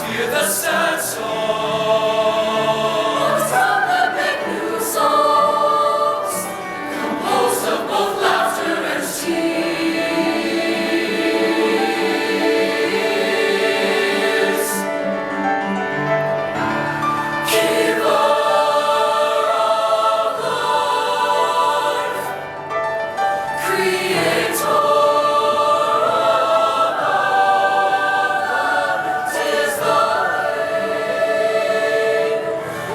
Hear the sad songs from the big new songs, composed of both laughter and tears. Giver of life, creator of all, 'tis the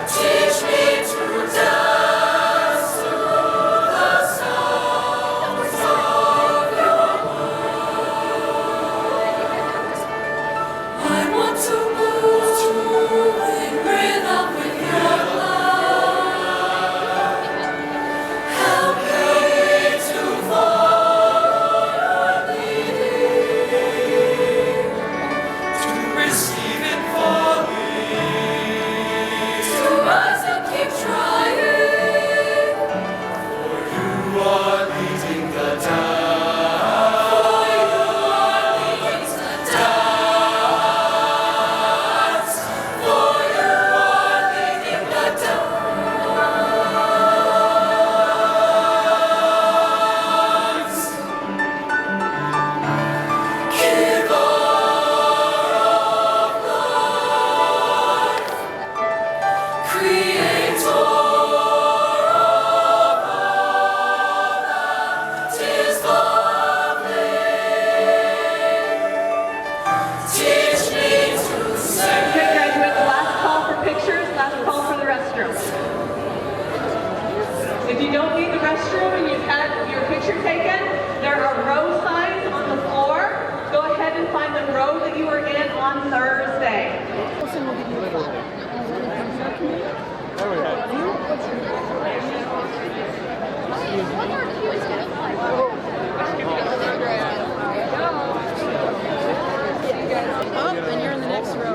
teach me to dance to the sounds of your word. I want to move in rhythm with your love. Help me to follow your leading, to receive it fully, to rise and keep trying. For you are leading the dance. For you are leading the dance. For you are leading the dance. Giver of life, creator of all that is lovely, teach me to say. Okay, graduates, last call for pictures, last call for the restroom. If you don't need the restroom and you've had your picture taken, there are row signs on the floor. Go ahead and find the row that you were in on Thursday. Up and you're in the next row.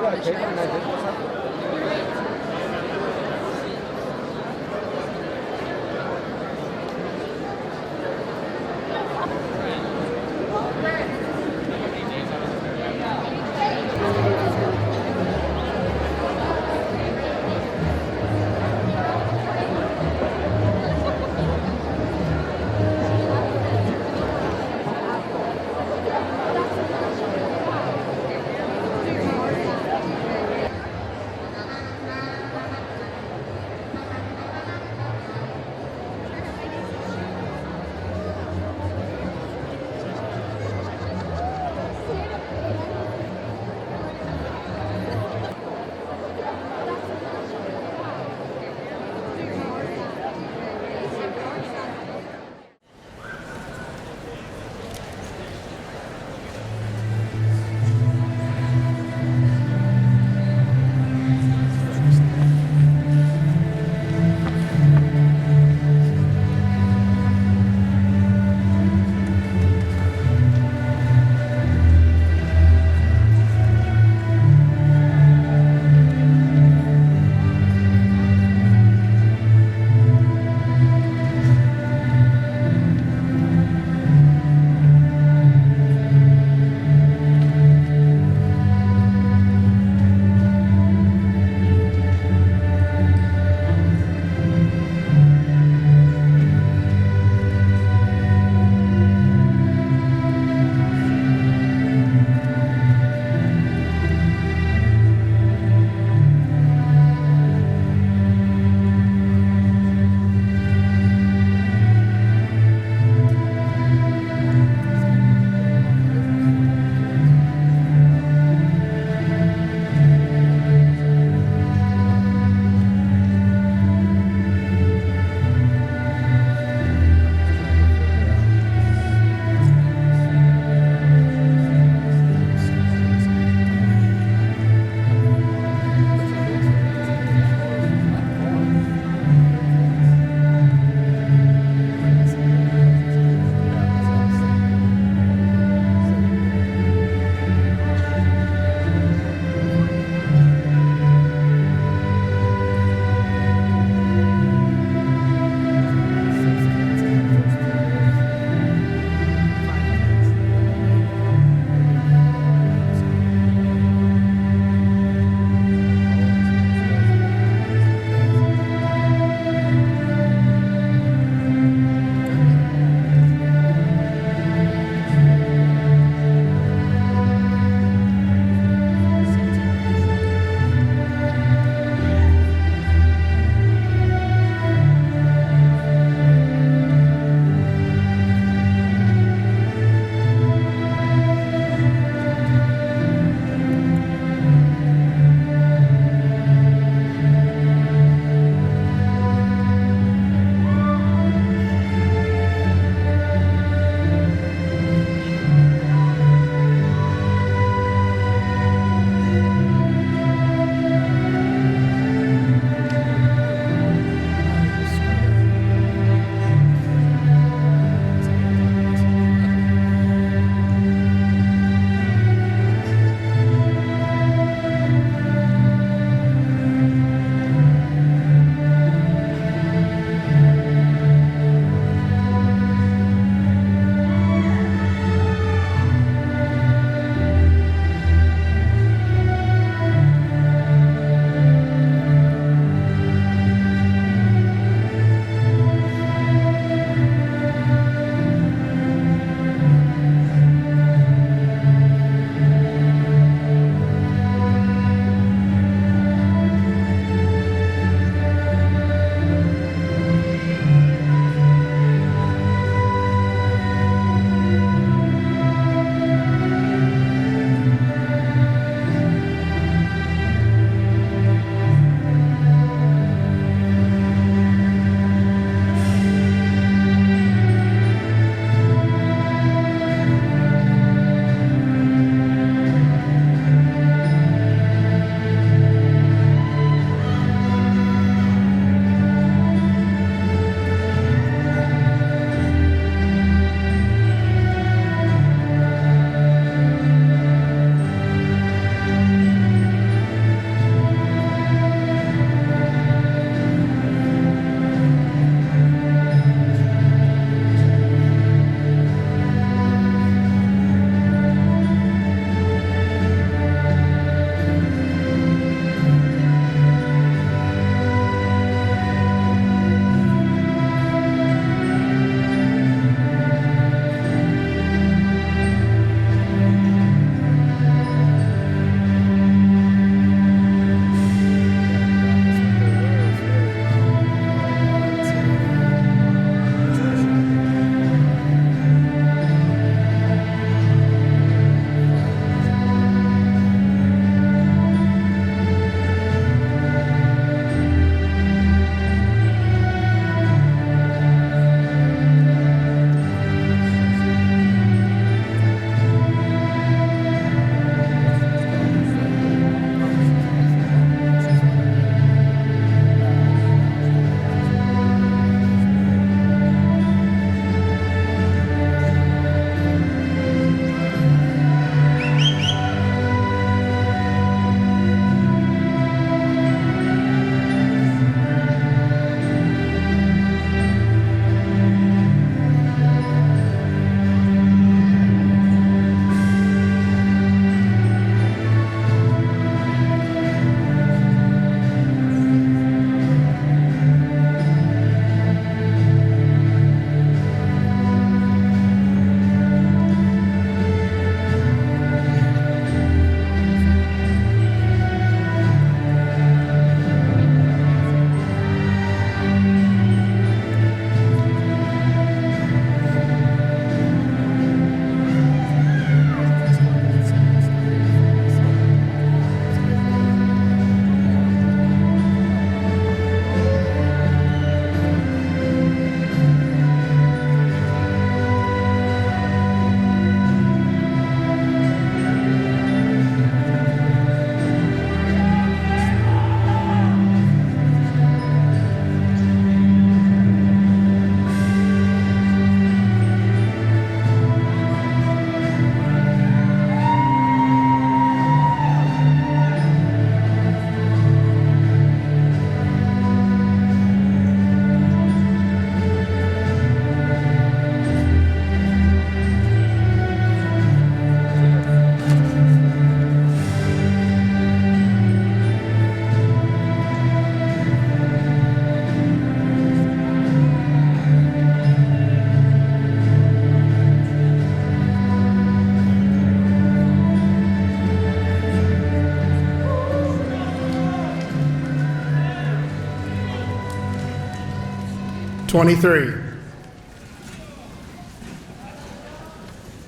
23.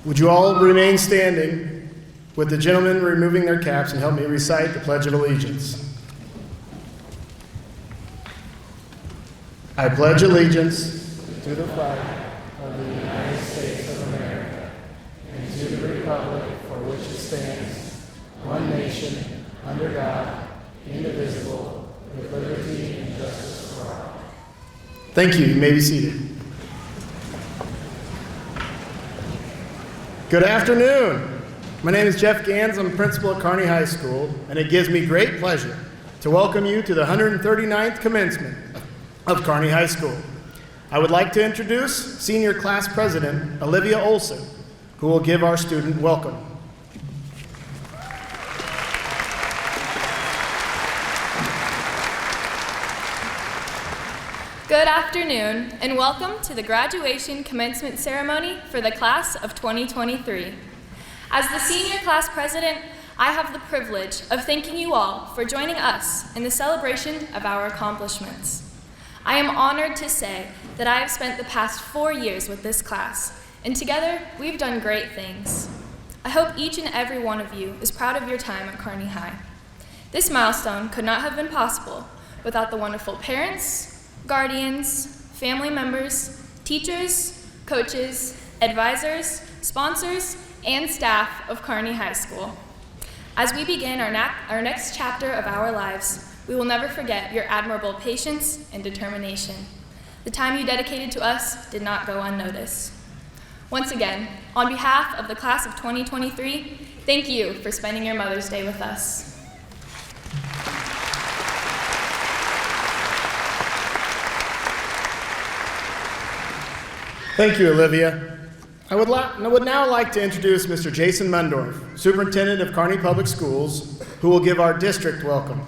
Would you all remain standing with the gentlemen removing their caps and help me recite the Pledge of Allegiance? I pledge allegiance to the flag of the United States of America and to the republic for which it stands, one nation, under God, indivisible, with liberty and justice for all. Thank you. You may be seated. Good afternoon. My name is Jeff Gans. I'm principal at Kearney High School, and it gives me great pleasure to welcome you to the 139th commencement of Kearney High School. I would like to introduce Senior Class President Olivia Olson, who will give our student welcome. Good afternoon, and welcome to the graduation commencement ceremony for the class of 2023. As the senior class president, I have the privilege of thanking you all for joining us in the celebration of our accomplishments. I am honored to say that I have spent the past 4 years with this class, and together we've done great things. I hope each and every one of you is proud of your time at Kearney High. This milestone could not have been possible without the wonderful parents, guardians, family members, teachers, coaches, advisors, sponsors, and staff of Kearney High School. As we begin our next chapter of our lives, we will never forget your admirable patience and determination. The time you dedicated to us did not go unnoticed. Once again, on behalf of the class of 2023, thank you for spending your Mother's Day with us. Thank you, Olivia. I would now like to introduce Mr. Jason Mundorf, Superintendent of Kearney Public Schools, who will give our district welcome.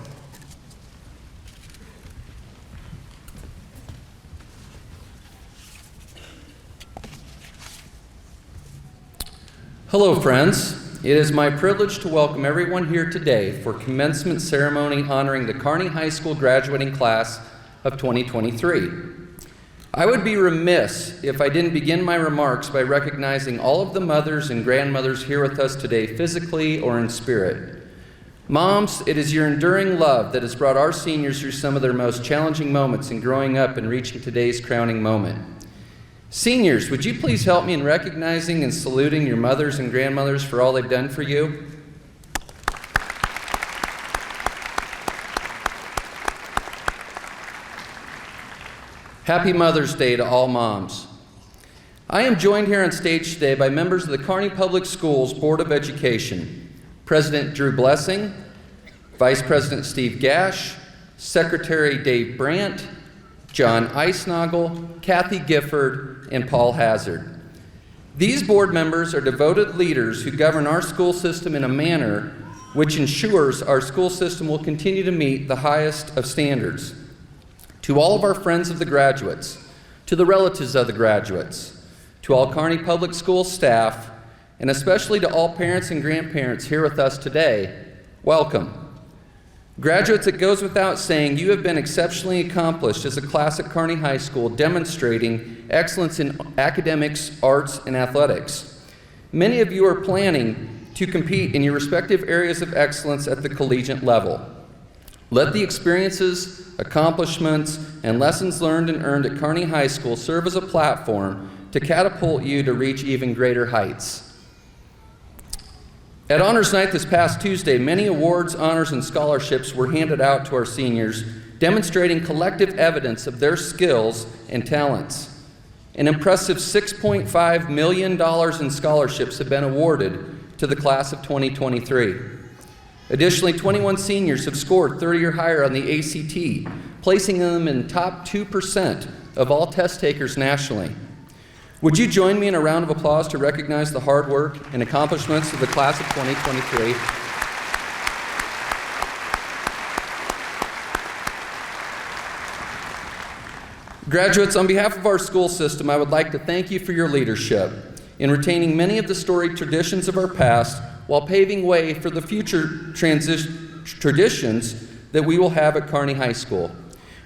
Hello, friends. It is my privilege to welcome everyone here today for commencement ceremony honoring the Kearney High School graduating class of 2023. I would be remiss if I didn't begin my remarks by recognizing all of the mothers and grandmothers here with us today, physically or in spirit. Moms, it is your enduring love that has brought our seniors through some of their most challenging moments in growing up and reaching today's crowning moment. Seniors, would you please help me in recognizing and saluting your mothers and grandmothers for all they've done for you? Happy Mother's Day to all moms. I am joined here on stage today by members of the Kearney Public Schools Board of Education, President Drew Blessing, Vice President Steve Gash, Secretary Dave Brandt, John Eisnagel, Kathy Gifford, and Paul Hazard. These board members are devoted leaders who govern our school system in a manner which ensures our school system will continue to meet the highest of standards. To all of our friends of the graduates, to the relatives of the graduates, to all Kearney Public Schools staff, and especially to all parents and grandparents here with us today, welcome. Graduates, it goes without saying you have been exceptionally accomplished as a class at Kearney High School, demonstrating excellence in academics, arts, and athletics. Many of you are planning to compete in your respective areas of excellence at the collegiate level. Let the experiences, accomplishments, and lessons learned and earned at Kearney High School serve as a platform to catapult you to reach even greater heights. At Honors Night this past Tuesday, many awards, honors, and scholarships were handed out to our seniors, demonstrating collective evidence of their skills and talents. An impressive $6.5 million in scholarships have been awarded to the class of 2023. Additionally, 21 seniors have scored 30 or higher on the ACT, placing them in top 2% of all test takers nationally. Would you join me in a round of applause to recognize the hard work and accomplishments of the class of 2023? Graduates, on behalf of our school system, I would like to thank you for your leadership in retaining many of the storied traditions of our past while paving way for the future traditions that we will have at Kearney High School.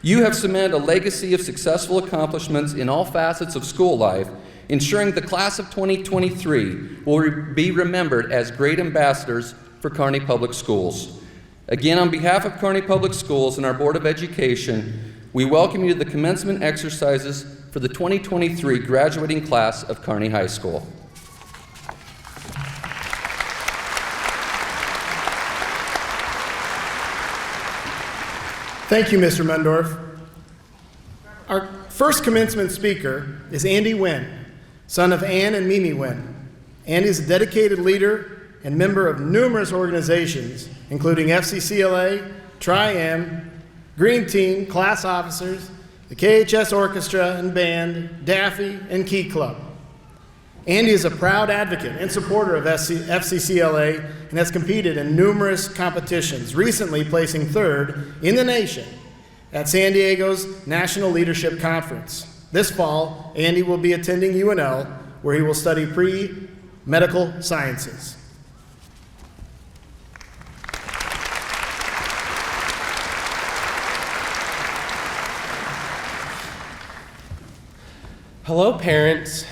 You have cemented a legacy of successful accomplishments in all facets of school life, ensuring the class of 2023 will be remembered as great ambassadors for Kearney Public Schools. Again, on behalf of Kearney Public Schools and our Board of Education, we welcome you to the commencement exercises for the 2023 graduating class of Kearney High School. Thank you, Mr. Mundorf. Our first commencement speaker is Andy Wynn, son of Ann and Mimi Wynn. Andy is a dedicated leader and member of numerous organizations, including FCCLA, Tri-M, Green Team, Class Officers, the KHS Orchestra and Band, Daffy, and Key Club. Andy is a proud advocate and supporter of FCCLA and has competed in numerous competitions, recently placing third in the nation at San Diego's National Leadership Conference. This fall, Andy will be attending UNL, where he will study pre-medical sciences. Hello, parents,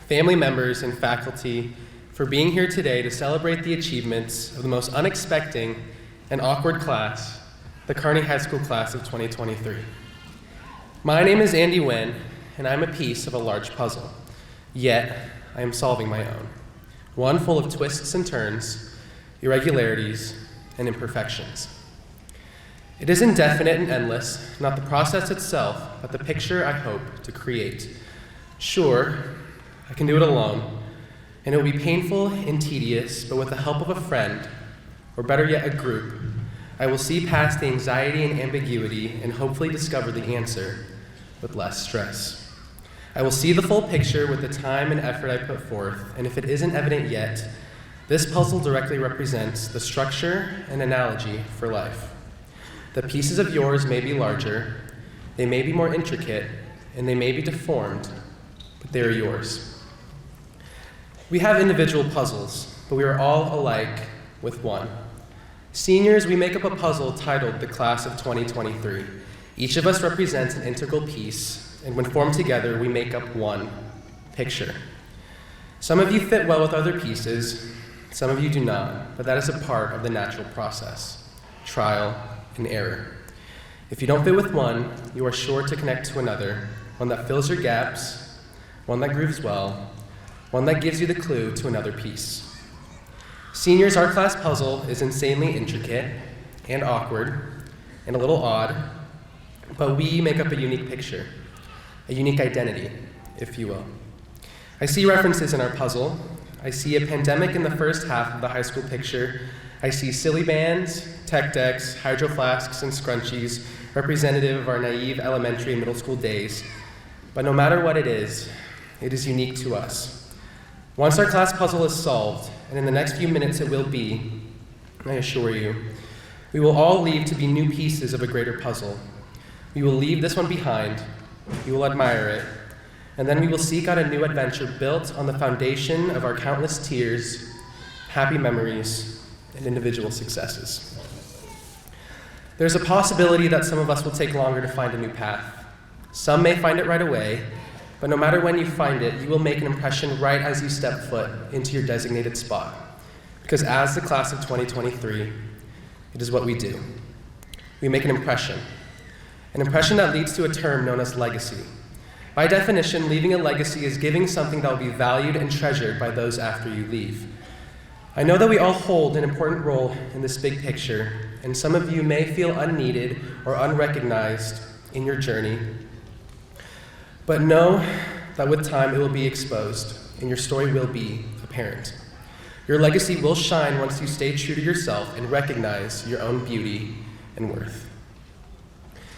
family members, and faculty, for being here today to celebrate the achievements of the most unexpected and awkward class, the Kearney High School class of 2023. My name is Andy Wynn, and I'm a piece of a large puzzle. Yet, I am solving my own, one full of twists and turns, irregularities, and imperfections. It is indefinite and endless, not the process itself, but the picture I hope to create. Sure, I can do it alone, and it will be painful and tedious, but with the help of a friend, or better yet, a group, I will see past the anxiety and ambiguity and hopefully discover the answer with less stress. I will see the full picture with the time and effort I put forth, and if it isn't evident yet, this puzzle directly represents the structure and analogy for life. The pieces of yours may be larger, they may be more intricate, and they may be deformed, but they are yours. We have individual puzzles, but we are all alike with one. Seniors, we make up a puzzle titled the Class of 2023. Each of us represents an integral piece, and when formed together, we make up one picture. Some of you fit well with other pieces, some of you do not, but that is a part of the natural process, trial and error. If you don't fit with one, you are sure to connect to another, one that fills your gaps, one that grooves well, one that gives you the clue to another piece. Seniors, our class puzzle is insanely intricate and awkward and a little odd, but we make up a unique picture, a unique identity, if you will. I see references in our puzzle. I see a pandemic in the first half of the high school picture. I see silly bands, tech decks, hydro flasks, and scrunchies, representative of our naive elementary and middle school days. But no matter what it is unique to us. Once our class puzzle is solved, and in the next few minutes it will be, I assure you, we will all leave to be new pieces of a greater puzzle. We will leave this one behind, we will admire it, and then we will seek out a new adventure built on the foundation of our countless tears, happy memories, and individual successes. There's a possibility that some of us will take longer to find a new path. Some may find it right away, but no matter when you find it, you will make an impression right as you step foot into your designated spot. Because as the class of 2023, it is what we do. We make an impression that leads to a term known as legacy. By definition, leaving a legacy is giving something that will be valued and treasured by those after you leave. I know that we all hold an important role in this big picture, and some of you may feel unneeded or unrecognized in your journey. But know that with time it will be exposed, and your story will be apparent. Your legacy will shine once you stay true to yourself and recognize your own beauty and worth.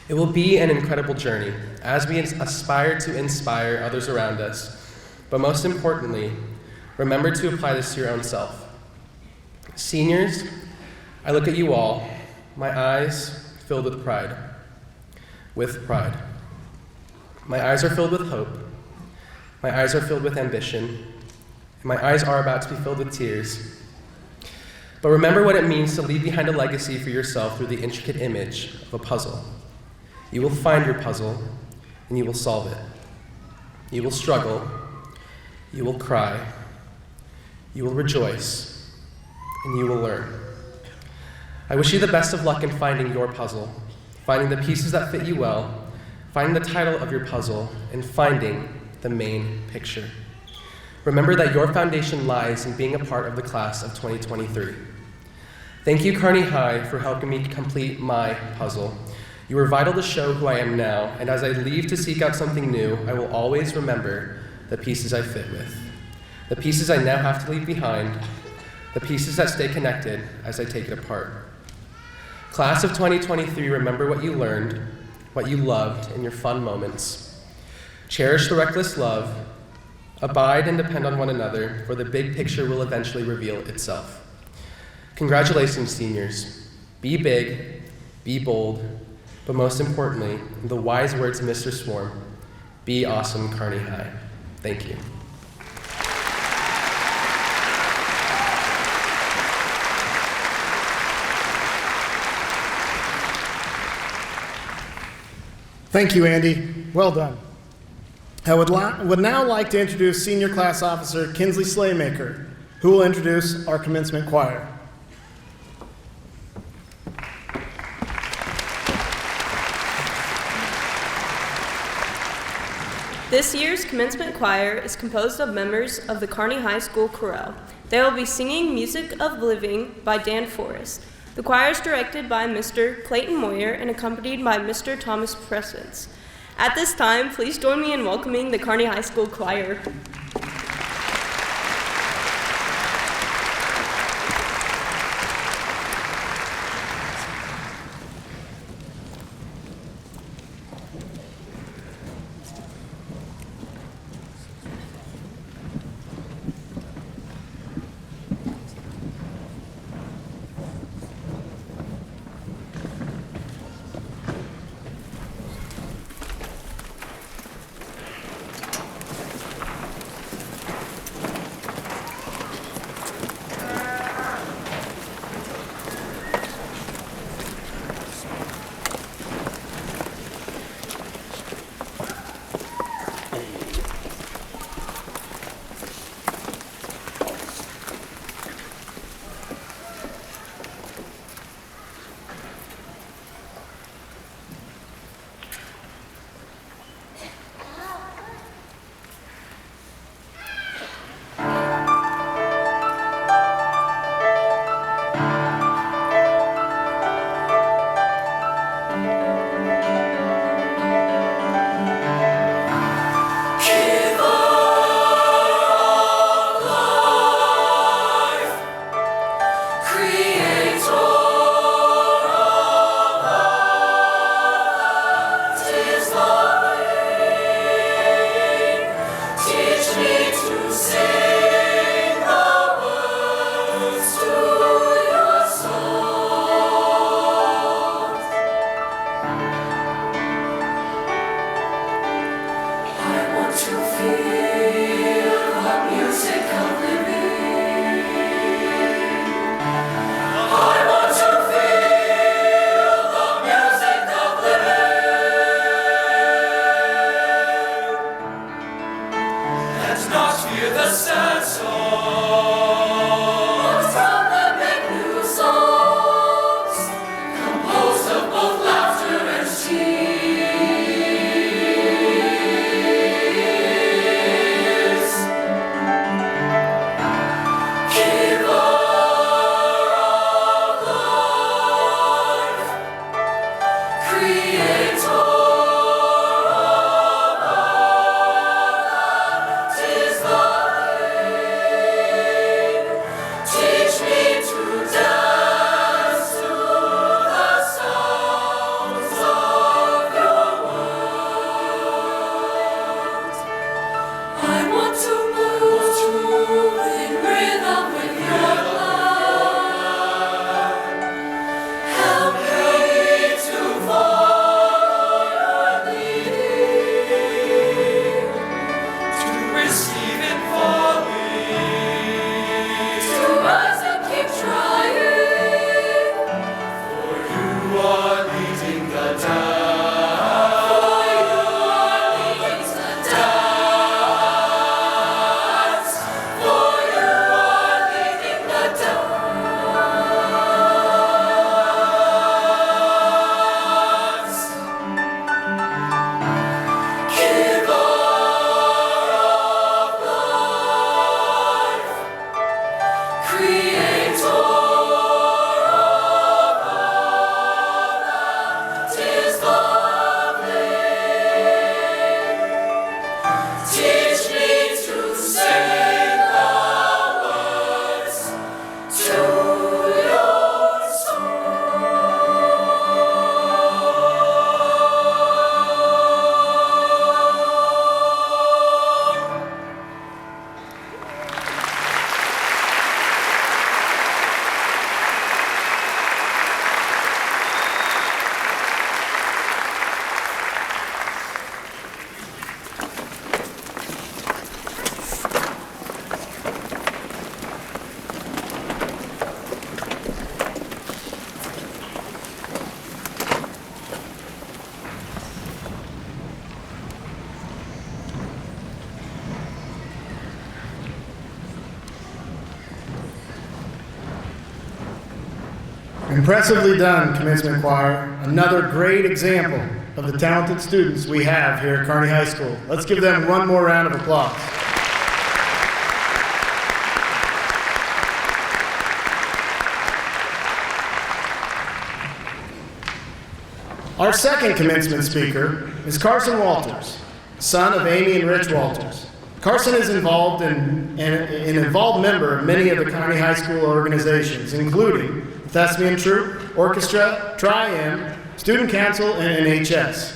It will be an incredible journey as we aspire to inspire others around us, but most importantly, remember to apply this to your own self. Seniors, I look at you all, my eyes filled with pride. With pride. My eyes are filled with hope. My eyes are filled with ambition. And my eyes are about to be filled with tears. But remember what it means to leave behind a legacy for yourself through the intricate image of a puzzle. You will find your puzzle, and you will solve it. You will struggle. You will cry. You will rejoice, and you will learn. I wish you the best of luck in finding your puzzle, finding the pieces that fit you well, finding the title of your puzzle, and finding the main picture. Remember that your foundation lies in being a part of the class of 2023. Thank you, Kearney High, for helping me complete my puzzle. You were vital to show who I am now, and as I leave to seek out something new, I will always remember the pieces I fit with, the pieces I now have to leave behind, the pieces that stay connected as I take it apart. Class of 2023, remember what you learned, what you loved, and your fun moments. Cherish the reckless love, abide and depend on one another, for the big picture will eventually reveal itself. Congratulations, seniors. Be big, be bold, but most importantly, in the wise words of Mr. Swarm, be awesome, Kearney High. Thank you. Thank you, Andy. Well done. I would now like to introduce Senior Class Officer Kinsley Slaymaker, who will introduce our commencement choir. This year's commencement choir is composed of members of the Kearney High School chorale. They will be singing Music of Living by Dan Forrest. The choir is directed by Mr. Clayton Moyer and accompanied by Mr. Thomas Presence. At this time, please join me in welcoming the Kearney High School choir. Impressively done, Commencement Choir. Another great example of the talented students we have here at Kearney High School. Let's give them one more round of applause. Our second commencement speaker is Carson Walters, son of Amy and Rich Walters. Carson is involved in an involved member of many of the Kearney High School organizations, including the Thespian Troupe, Orchestra, Tri-M, Student Council, and NHS.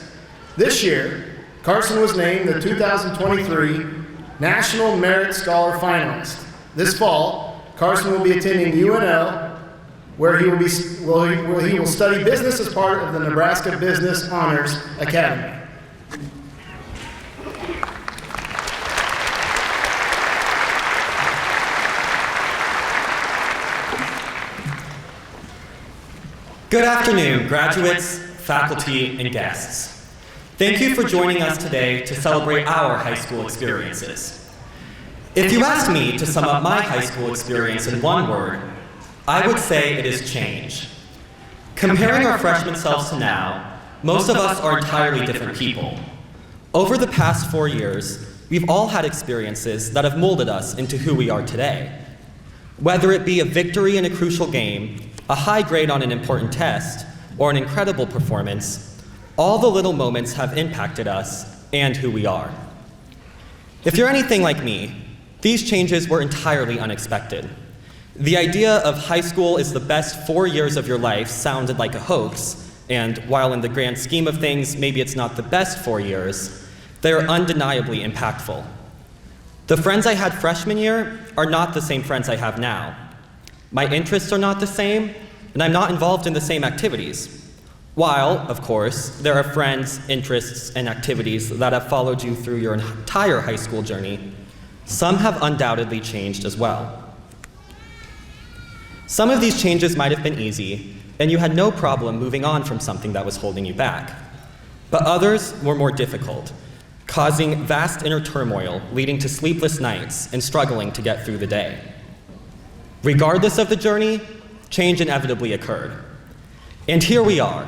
This year, Carson was named the 2023 National Merit Scholar Finalist. This fall, Carson will be attending UNL, where he will study business as part of the Nebraska Business Honors Academy. Good afternoon, graduates, faculty, and guests. Thank you for joining us today to celebrate our high school experiences. If you asked me to sum up my high school experience in one word, I would say it is change. Comparing our freshman selves to now, most of us are entirely different people. Over the past 4 years, we've all had experiences that have molded us into who we are today. Whether it be a victory in a crucial game, a high grade on an important test, or an incredible performance, all the little moments have impacted us and who we are. If you're anything like me, these changes were entirely unexpected. The idea of high school is the best 4 years of your life sounded like a hoax, and while in the grand scheme of things, maybe it's not the best 4 years, they are undeniably impactful. The friends I had freshman year are not the same friends I have now. My interests are not the same, and I'm not involved in the same activities. While, of course, there are friends, interests, and activities that have followed you through your entire high school journey, some have undoubtedly changed as well. Some of these changes might have been easy, and you had no problem moving on from something that was holding you back. But others were more difficult, causing vast inner turmoil, leading to sleepless nights and struggling to get through the day. Regardless of the journey, change inevitably occurred. And here we are,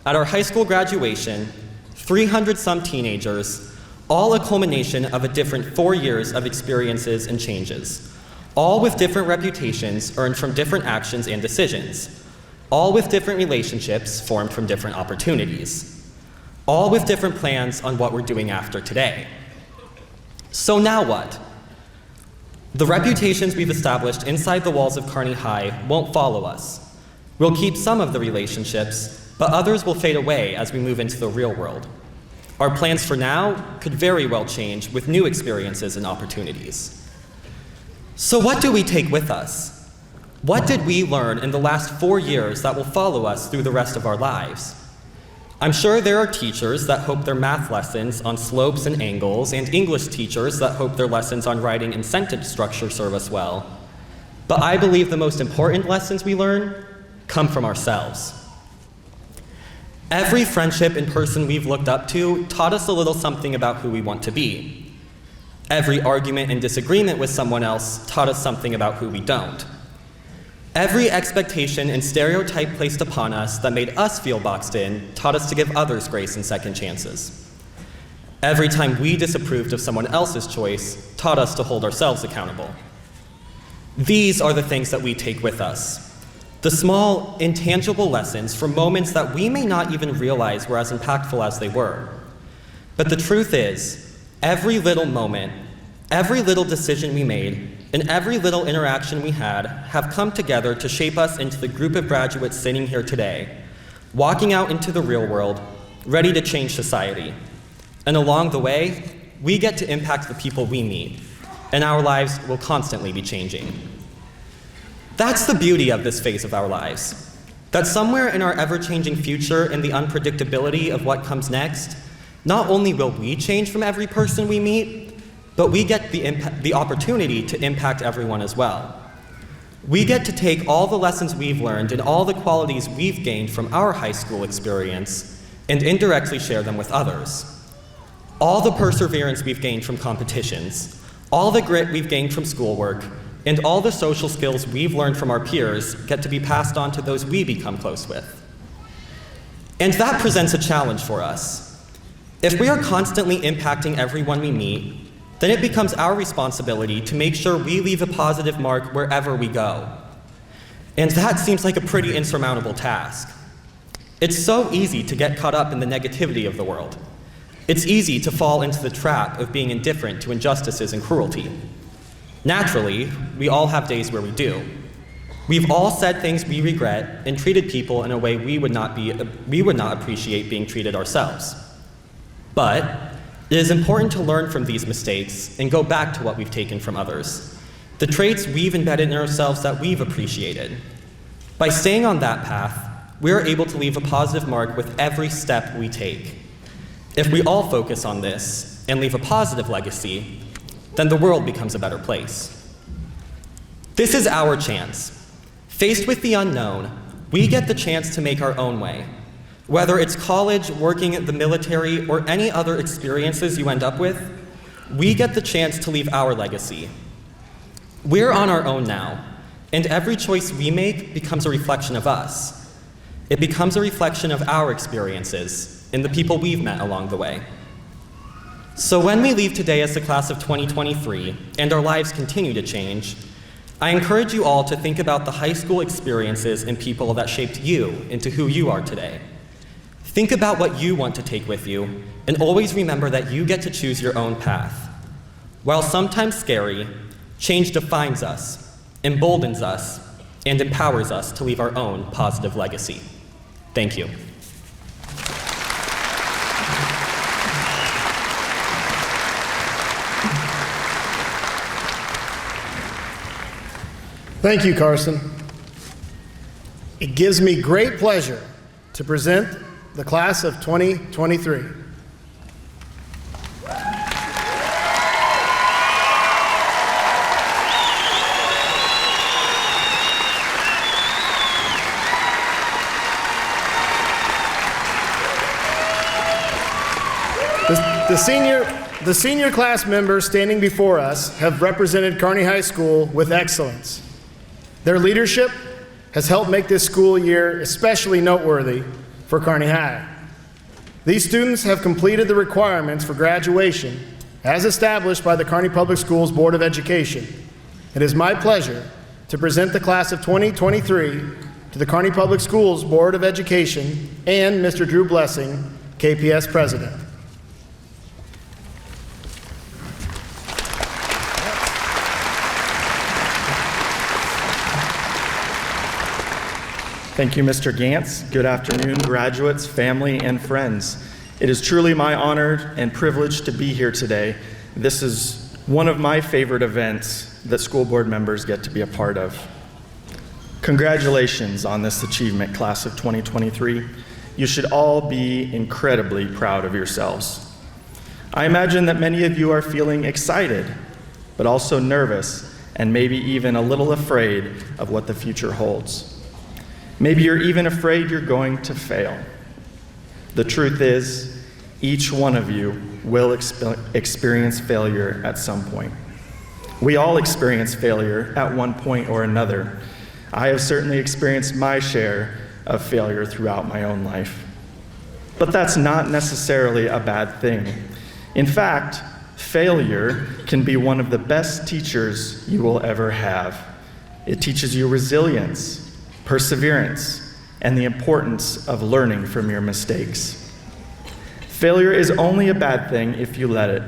at our high school graduation, 300-some teenagers, all a culmination of a different 4 years of experiences and changes. All with different reputations earned from different actions and decisions. All with different relationships formed from different opportunities. All with different plans on what we're doing after today. So now what? The reputations we've established inside the walls of Kearney High won't follow us. We'll keep some of the relationships, but others will fade away as we move into the real world. Our plans for now could very well change with new experiences and opportunities. So what do we take with us? What did we learn in the last 4 years that will follow us through the rest of our lives? I'm sure there are teachers that hope their math lessons on slopes and angles, and English teachers that hope their lessons on writing and sentence structure serve us well. But I believe the most important lessons we learn come from ourselves. Every friendship and person we've looked up to taught us a little something about who we want to be. Every argument and disagreement with someone else taught us something about who we don't. Every expectation and stereotype placed upon us that made us feel boxed in taught us to give others grace and second chances. Every time we disapproved of someone else's choice taught us to hold ourselves accountable. These are the things that we take with us. The small, intangible lessons from moments that we may not even realize were as impactful as they were. But the truth is, every little moment, every little decision we made, and every little interaction we had have come together to shape us into the group of graduates sitting here today, walking out into the real world, ready to change society. And along the way, we get to impact the people we meet, and our lives will constantly be changing. That's the beauty of this phase of our lives, that somewhere in our ever-changing future and the unpredictability of what comes next, not only will we change from every person we meet, but we get the opportunity to impact everyone as well. We get to take all the lessons we've learned and all the qualities we've gained from our high school experience and indirectly share them with others. All the perseverance we've gained from competitions, all the grit we've gained from schoolwork, and all the social skills we've learned from our peers get to be passed on to those we become close with. And that presents a challenge for us. If we are constantly impacting everyone we meet, then it becomes our responsibility to make sure we leave a positive mark wherever we go. And that seems like a pretty insurmountable task. It's so easy to get caught up in the negativity of the world. It's easy to fall into the trap of being indifferent to injustices and cruelty. Naturally, we all have days where we do. We've all said things we regret and treated people in a way we would not appreciate being treated ourselves. But it is important to learn from these mistakes and go back to what we've taken from others, the traits we've embedded in ourselves that we've appreciated. By staying on that path, we are able to leave a positive mark with every step we take. If we all focus on this and leave a positive legacy, then the world becomes a better place. This is our chance. Faced with the unknown, we get the chance to make our own way. Whether it's college, working in the military, or any other experiences you end up with, we get the chance to leave our legacy. We're on our own now, and every choice we make becomes a reflection of us. It becomes a reflection of our experiences and the people we've met along the way. So when we leave today as the class of 2023, and our lives continue to change, I encourage you all to think about the high school experiences and people that shaped you into who you are today. Think about what you want to take with you, and always remember that you get to choose your own path. While sometimes scary, change defines us, emboldens us, and empowers us to leave our own positive legacy. Thank you. Thank you, Carson. It gives me great pleasure to present the class of 2023. The senior class members standing before us have represented Kearney High School with excellence. Their leadership has helped make this school year especially noteworthy for Kearney High. These students have completed the requirements for graduation as established by the Kearney Public Schools Board of Education. It is my pleasure to present the class of 2023 to the Kearney Public Schools Board of Education and Mr. Drew Blessing, KPS President. Thank you, Mr. Gantz. Good afternoon, graduates, family, and friends. It is truly my honor and privilege to be here today. This is one of my favorite events that school board members get to be a part of. Congratulations on this achievement, class of 2023. You should all be incredibly proud of yourselves. I imagine that many of you are feeling excited, but also nervous, and maybe even a little afraid of what the future holds. Maybe you're even afraid you're going to fail. The truth is, each one of you will experience failure at some point. We all experience failure at one point or another. I have certainly experienced my share of failure throughout my own life. But that's not necessarily a bad thing. In fact, failure can be one of the best teachers you will ever have. It teaches you resilience, perseverance, and the importance of learning from your mistakes. Failure is only a bad thing if you let it.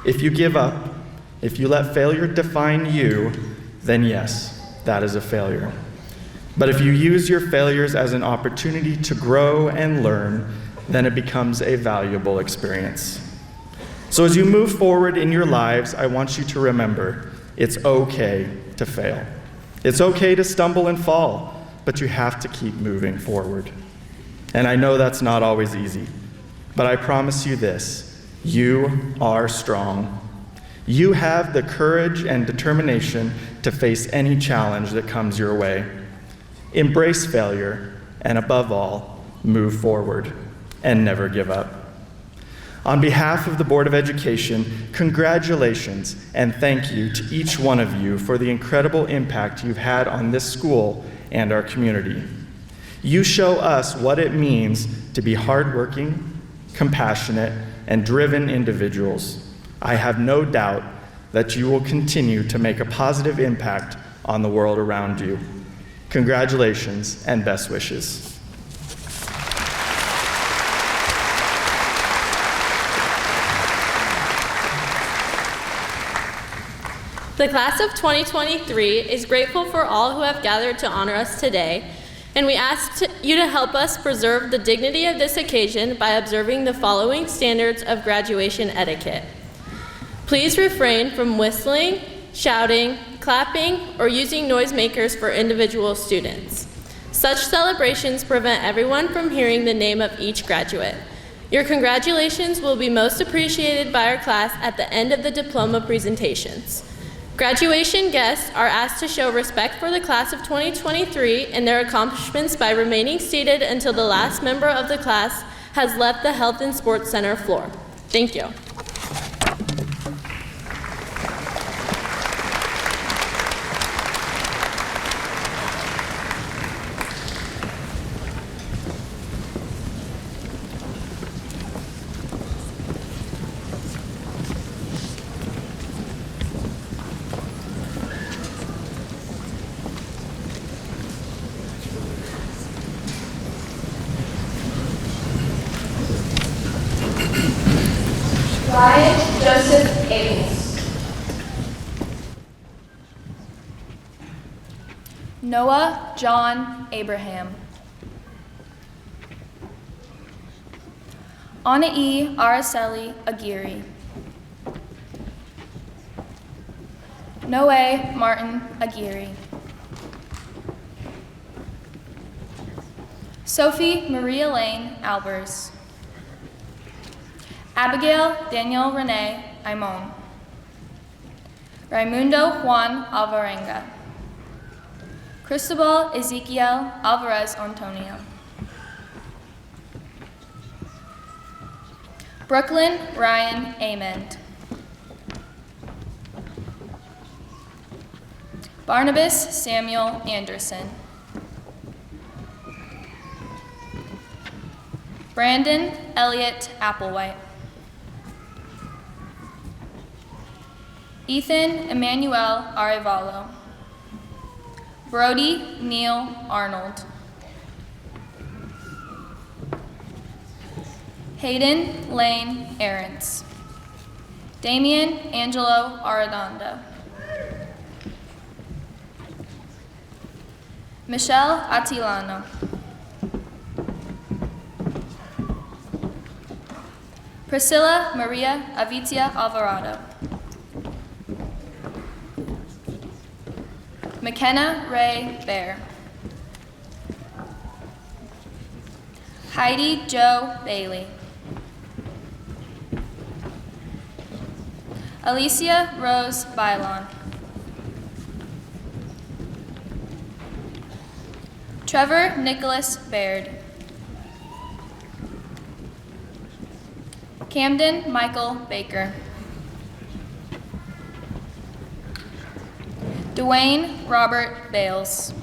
If you give up, if you let failure define you, then yes, that is a failure. But if you use your failures as an opportunity to grow and learn, then it becomes a valuable experience. So as you move forward in your lives, I want you to remember, it's okay to fail. It's okay to stumble and fall, but you have to keep moving forward. And I know that's not always easy, but I promise you this, you are strong. You have the courage and determination to face any challenge that comes your way. Embrace failure, and above all, move forward and never give up. On behalf of the Board of Education, congratulations and thank you to each one of you for the incredible impact you've had on this school and our community. You show us what it means to be hardworking, compassionate, and driven individuals. I have no doubt that you will continue to make a positive impact on the world around you. Congratulations and best wishes. The class of 2023 is grateful for all who have gathered to honor us today, and we ask you to help us preserve the dignity of this occasion by observing the following standards of graduation etiquette. Please refrain from whistling, shouting, clapping, or using noisemakers for individual students. Such celebrations prevent everyone from hearing the name of each graduate. Your congratulations will be most appreciated by our class at the end of the diploma presentations. Graduation guests are asked to show respect for the class of 2023 and their accomplishments by remaining seated until the last member of the class has left the Health and Sports Center floor. Thank you. Ryan Joseph Ables. Noah John Abraham. Anae Araceli Aguirre. Noe Martin Aguirre. Sophie Marie Elaine Albers. Abigail Daniel Renee Aimon. Raimundo Juan Alvarenga. Cristobal Ezequiel Alvarez Antonio. Brooklyn Ryan Amend. Barnabas Samuel Anderson. Brandon Elliott Applewhite. Ethan Emmanuel Arevalo. Brody Neil Arnold. Hayden Lane Aarons. Damian Angelo Arredondo. Michelle Attilano. Priscilla Maria Avitia Alvarado. McKenna Ray Bear. Heidi Jo Bailey. Alicia Rose Bailon. Trevor Nicholas Baird. Camden Michael Baker. Dwayne Robert Bales.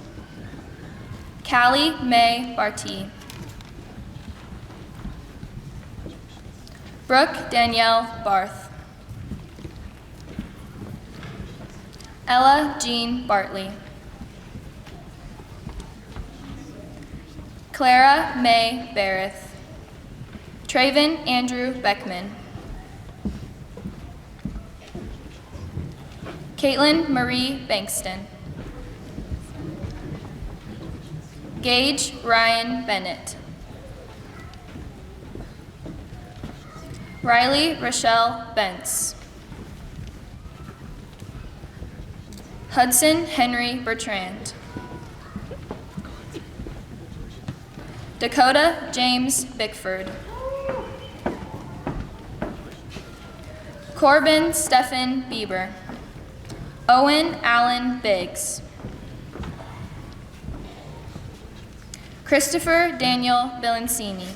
Callie May Barty. Brooke Danielle Barth. Ella Jean Bartley. Clara May Barrett. Traven Andrew Beckman. Caitlin Marie Bankston. Gage Ryan Bennett. Riley Rochelle Bentz. Hudson Henry Bertrand. Dakota James Bickford. Corbin Stephen Bieber. Owen Allen Biggs. Christopher Daniel Bilancini.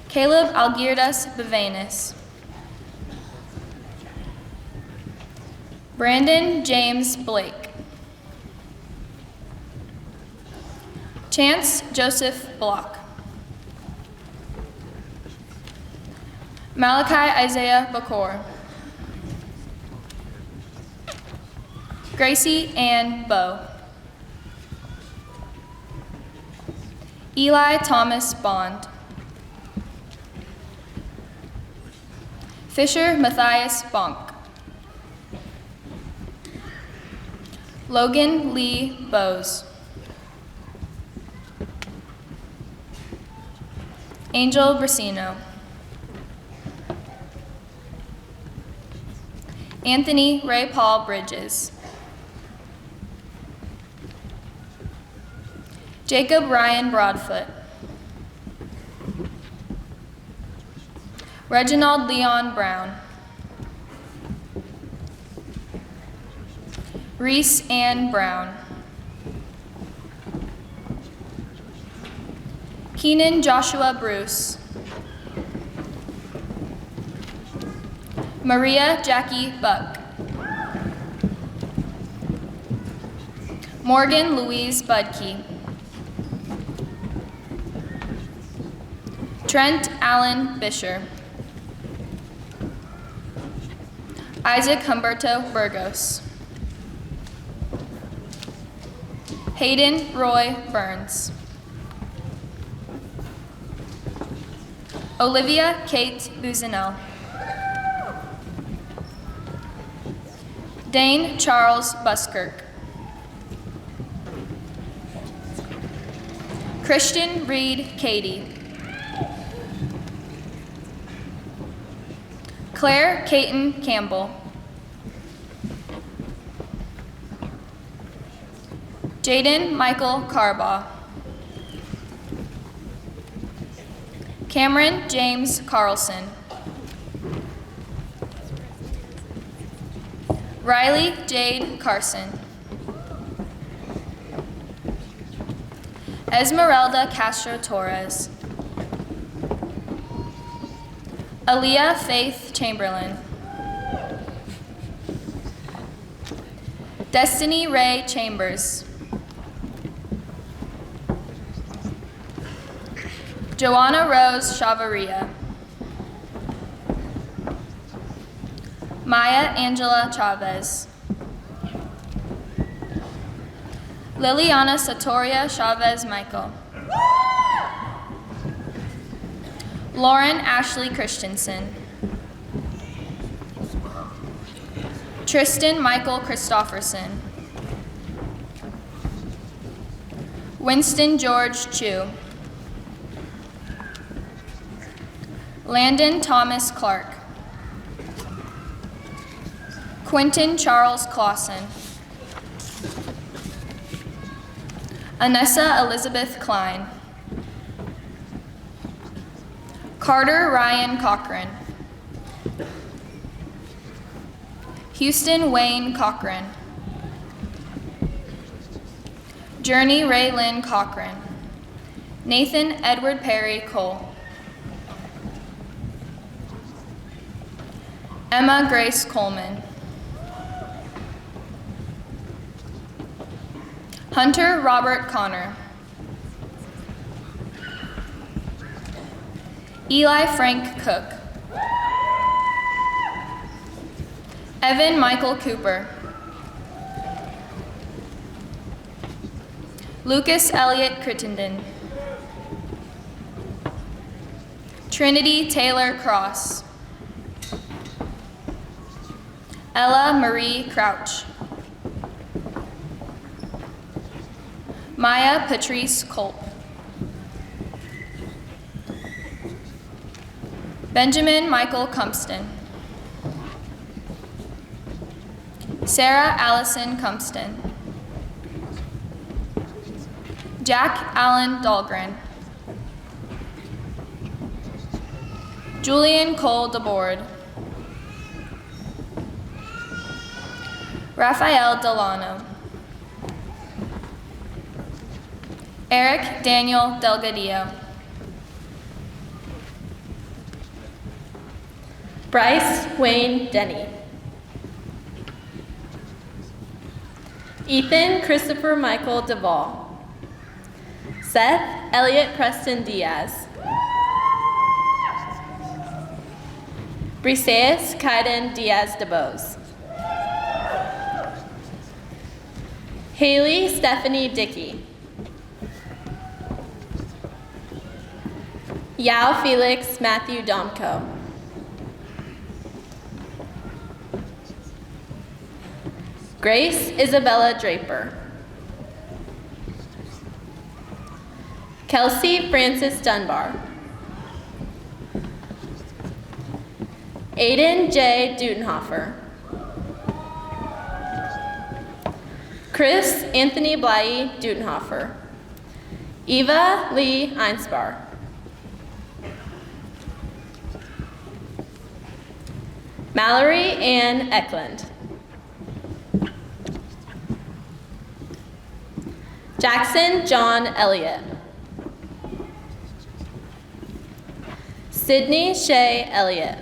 Caleb Algirdas Bevanis. Brandon James Blake. Chance Joseph Block. Malachi Isaiah Bakor. Gracie Ann Bowe. Eli Thomas Bond. Fisher Matthias Bonk. Logan Lee Bowes. Angel Brasino. Anthony Ray Paul Bridges. Jacob Ryan Broadfoot. Reginald Leon Brown. Reese Ann Brown. Keenan Joshua Bruce. Maria Jackie Buck. Morgan Louise Budke. Trent Allen Bisher. Isaac Humberto Burgos. Hayden Roy Burns. Olivia Kate Buzinel. Dane Charles Buskirk. Christian Reed Cady. Claire Caton Campbell. Jaden Michael Carbaugh. Cameron James Carlson. Riley Jade Carson. Esmeralda Castro Torres. Aaliyah Faith Chamberlain. Destiny Ray Chambers. Joanna Rose Chavaria. Maya Angela Chavez. Liliana Satoria Chavez Michael. Lauren Ashley Christensen. Tristan Michael Christofferson. Winston George Chu. Landon Thomas Clark. Quentin Charles Clausen. Anessa Elizabeth Klein. Carter Ryan Cochran. Houston Wayne Cochran. Journey Ray Lynn Cochran. Nathan Edward Perry Cole. Emma Grace Coleman. Hunter Robert Connor. Eli Frank Cook. Evan Michael Cooper. Lucas Elliott Crittenden. Trinity Taylor Cross. Ella Marie Crouch. Maya Patrice Culp. Benjamin Michael Cumpston. Sarah Allison Cumpston. Jack Allen Dahlgren. Julian Cole DeBoard. Raphael Delano. Eric Daniel Delgadillo. Bryce Wayne Denny. Ethan Christopher Michael Duvall. Seth Elliott Preston Diaz. Briseus Kaiden Diaz DeBose. Haley Stephanie Dickey. Yao Felix Matthew Domko. Grace Isabella Draper. Kelsey Francis Dunbar. Aiden J. Dudenhofer. Chris Anthony Bly Dudenhofer. Eva Lee Einsbar. Mallory Ann Eklund. Jackson John Elliott. Sydney Shea Elliott.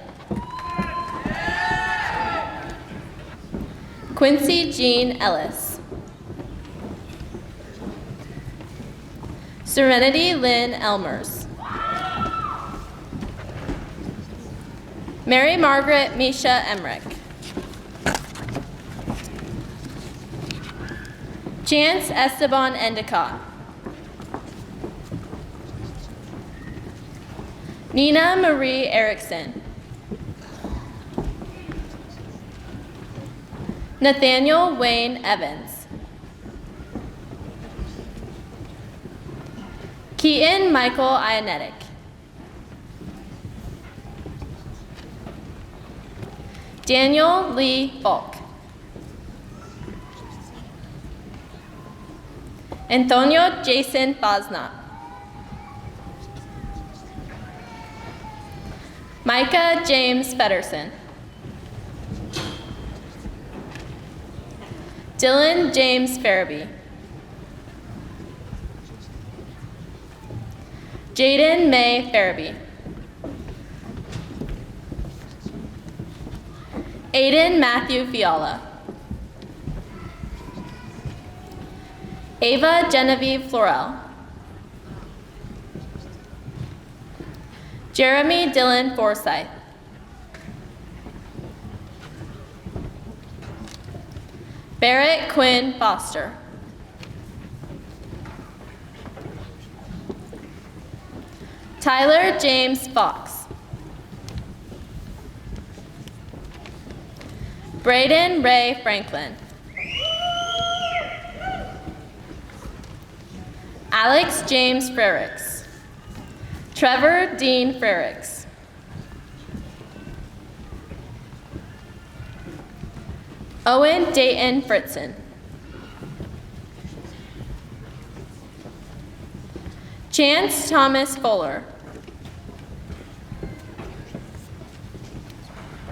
Quincy Jean Ellis. Serenity Lynn Elmers. Mary Margaret Misha Emmerich. Chance Esteban Endicott. Nina Marie Erickson. Nathaniel Wayne Evans. Keaton Michael Ionetic. Daniel Lee Falk. Antonio Jason Bosnat. Micah James Fedderson. Dylan James Farabee. Jaden May Farabee. Aiden Matthew Fiala. Ava Genevieve Florell. Jeremy Dylan Forsyth. Barrett Quinn Foster. Tyler James Fox. Braden Ray Franklin. Alex James Frericks. Trevor Dean Frericks. Owen Dayton Fritzen. Chance Thomas Fuller.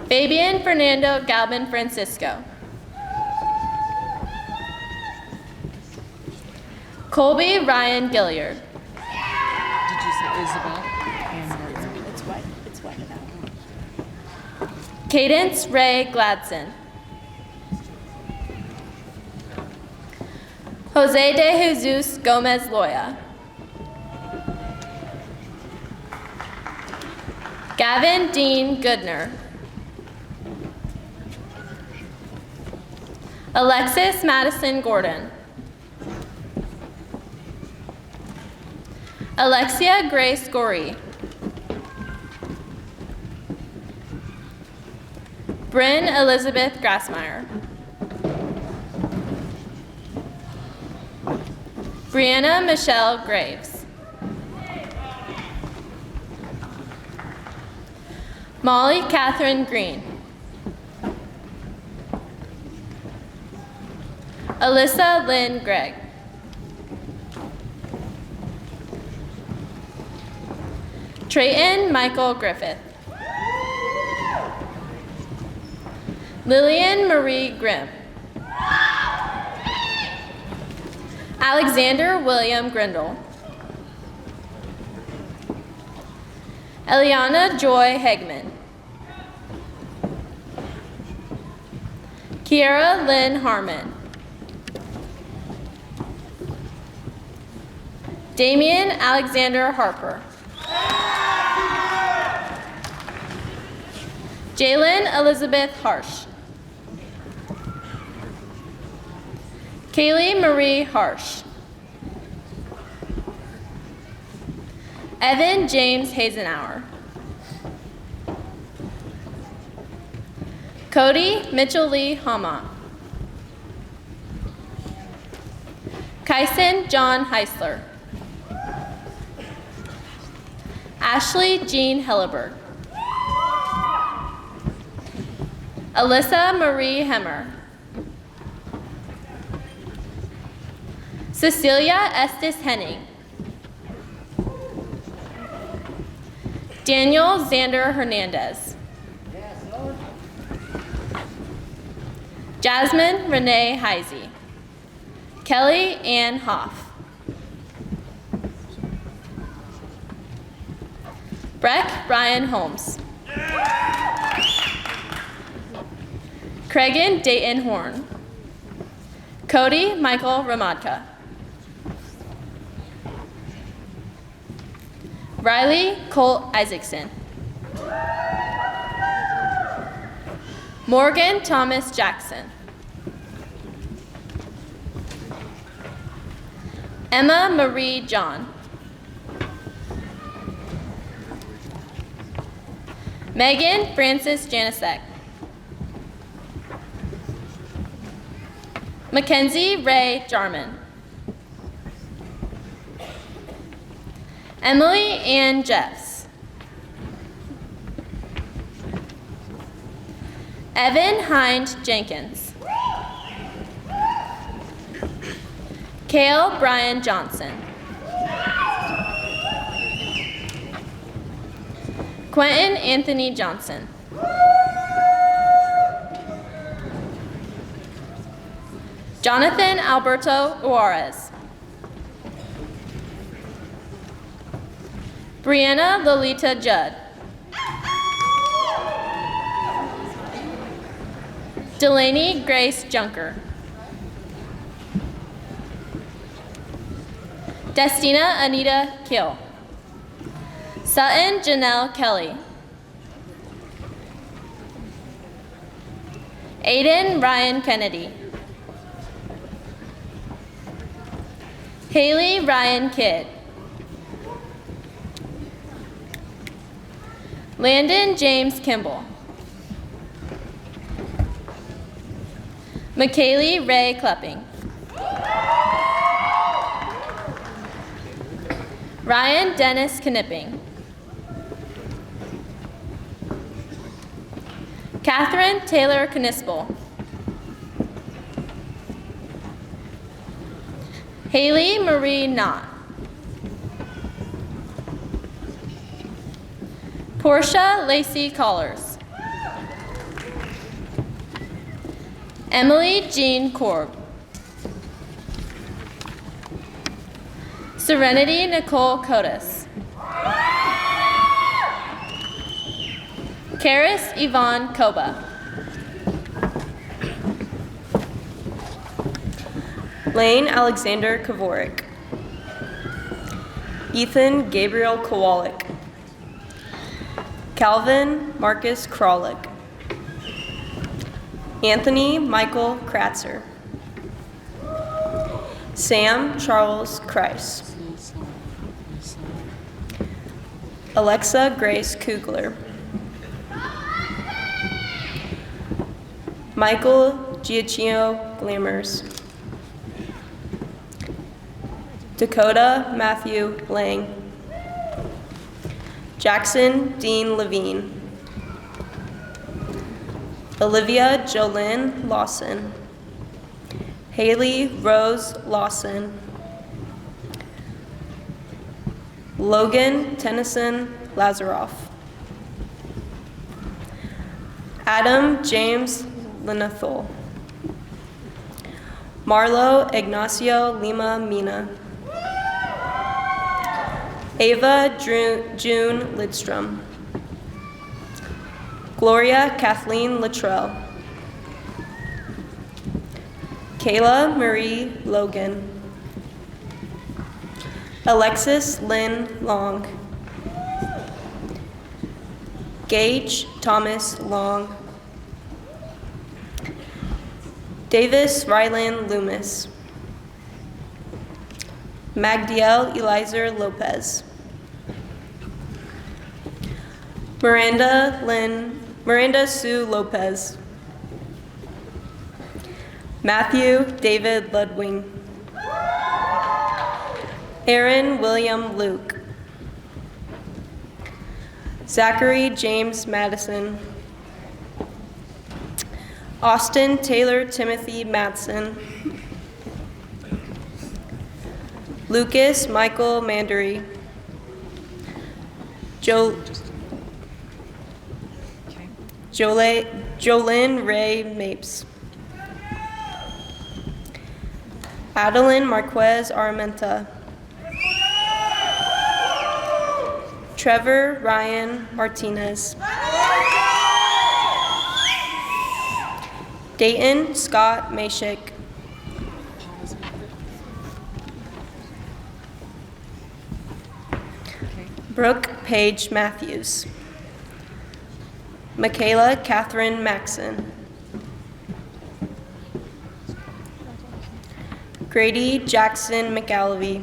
Fabian Fernando Galvin Francisco. Colby Ryan Gilliard. Did you say Isabel? It's white. It's white now. Cadence Ray Gladson. Jose de Jesus Gomez Loya. Gavin Dean Goodner. Alexis Madison Gordon. Alexia Grace Gorey. Bryn Elizabeth Grassmeyer. Brianna Michelle Graves. Molly Catherine Green. Alyssa Lynn Gregg. Trayton Michael Griffith. Lillian Marie Grimm. Alexander William Grindle. Eliana Joy Hegman. Kiara Lynn Harmon. Damian Alexander Harper. Jalen Elizabeth Harsh. Kaylee Marie Harsh. Evan James Hazenauer. Cody Mitchell Lee Hama. Kyson John Heisler. Ashley Jean Helleberg. Alyssa Marie Hemmer. Cecilia Estes Henning. Daniel Xander Hernandez. Jasmine Renee Heisey. Kelly Ann Hoff. Breck Brian Holmes. Cragen Dayton Horn. Cody Michael Ramadka. Riley Colt Isaacson. Morgan Thomas Jackson. Emma Marie John. Megan Francis Janisek. Mackenzie Ray Jarman. Emily Ann Jeffs. Evan Hind Jenkins. Kale Brian Johnson. Quentin Anthony Johnson. Jonathan Alberto Juarez. Brianna Lolita Judd. Delaney Grace Junker. Destina Anita Kill. Sutton Janelle Kelly. Aiden Ryan Kennedy. Haley Ryan Kidd. Landon James Kimball. McKaylee Ray Klepping. Ryan Dennis Knipping. Catherine Taylor Knispel. Haley Marie Knott. Portia Lacey Collars. Emily Jean Korb. Serenity Nicole Cotis. Karis Yvonne Koba. Lane Alexander Kavorik. Ethan Gabriel Kowalik. Calvin Marcus Kralik. Anthony Michael Kratzer. Sam Charles Kreis. Alexa Grace Kugler. Michael Giacchino Glamours. Dakota Matthew Lang. Jackson Dean Levine. Olivia Jolynn Lawson. Haley Rose Lawson. Logan Tennyson Lazaroff. Adam James Linethel. Marlo Ignacio Lima Mina. Ava June Lidstrom. Gloria Kathleen Luttrell. Kayla Marie Logan. Alexis Lynn Long. Gage Thomas Long. Davis Rylan Loomis. Magdiel Elizer Lopez. Miranda Sue Lopez. Matthew David Ludwig. Aaron William Luke. Zachary James Madison. Austin Taylor Timothy Matson. Lucas Michael Mandery. Jolyn Ray Mapes. Adeline Marquez Armenta. Trevor Ryan Martinez. Dayton Scott Mashik. Brooke Paige Matthews. Michaela Catherine Maxon. Grady Jackson McAlvey.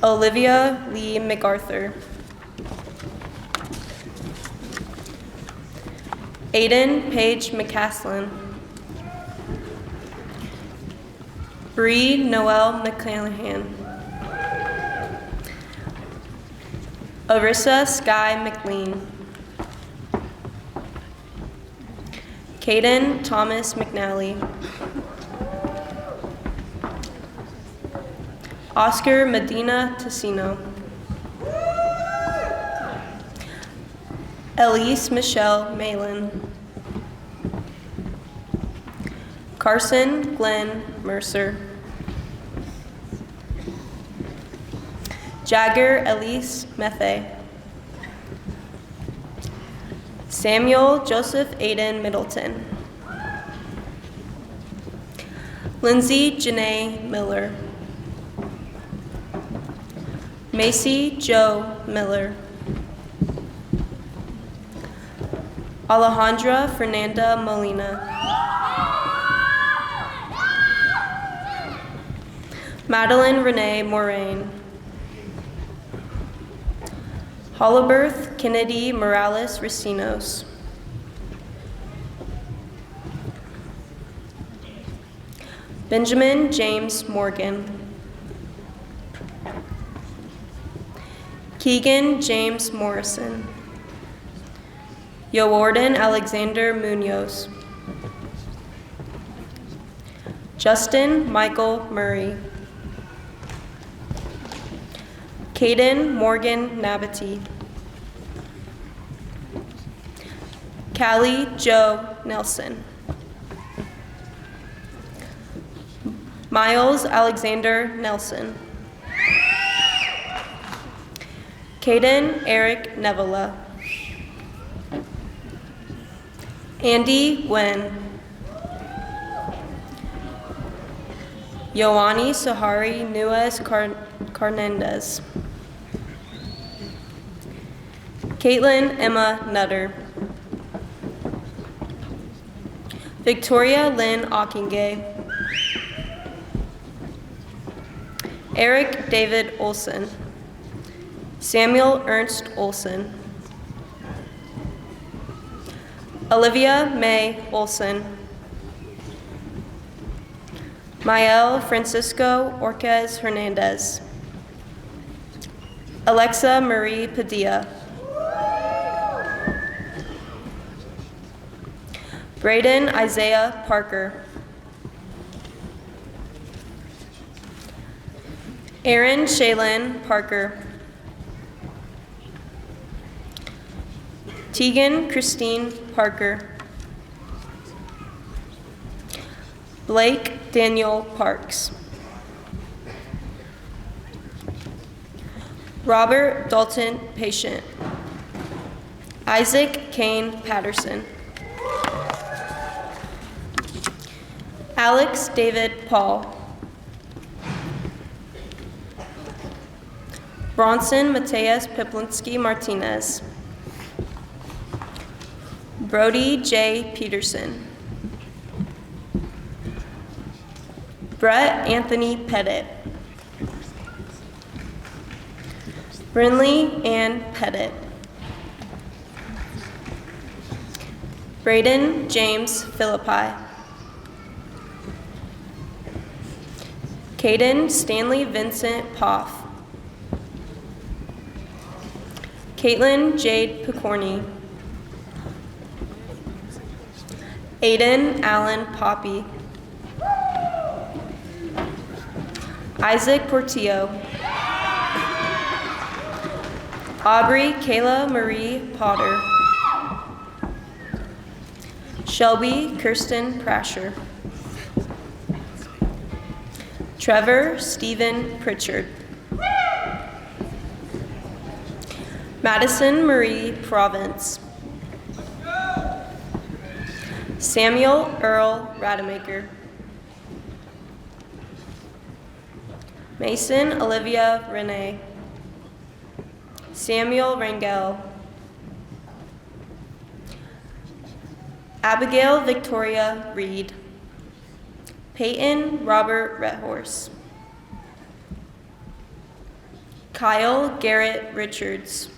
Olivia Lee MacArthur. Aiden Paige McCaslin. Bree Noel McClanahan. Arissa Sky McLean. Caden Thomas McNally. Oscar Medina Tessino. Elise Michelle Malin. Carson Glenn Mercer. Jagger Elise Methe. Samuel Joseph Aiden Middleton. Lindsay Janae Miller. Macy Joe Miller. Alejandra Fernanda Molina. Madeline Renee Moraine. Holliberth Kennedy Morales Racinos. Benjamin James Morgan. Keegan James Morrison. Yowarden Alexander Munoz. Justin Michael Murray. Caden Morgan Nabati. Callie Joe Nelson. Miles Alexander Nelson. Caden Eric Nevela. Andy Wen. Yoani Sahari Nuez Carnandez. Caitlin Emma Nutter. Victoria Lynn Ockingay. Eric David Olson. Samuel Ernst Olson. Olivia May Olson. Mael Francisco Orquez Hernandez. Alexa Marie Padilla. Braden Isaiah Parker. Aaron Shaylin Parker. Tegan Christine Parker. Blake Daniel Parks. Robert Dalton Patient. Isaac Kane Patterson. Alex David Paul. Bronson Mateus Piplinski Martinez. Brody J. Peterson. Brett Anthony Pettit. Brinley Ann Pettit. Braden James Philippi. Caden Stanley Vincent Poff. Caitlin Jade Picorni. Aiden Allen Poppy. Isaac Portillo. Aubrey Kayla Marie Potter. Shelby Kirsten Prasher. Trevor Stephen Pritchard. Madison Marie Province. Samuel Earl Rademacher. Mason Olivia Renee. Samuel Rangel. Abigail Victoria Reed. Peyton Robert Rethorse. Kyle Garrett Richards.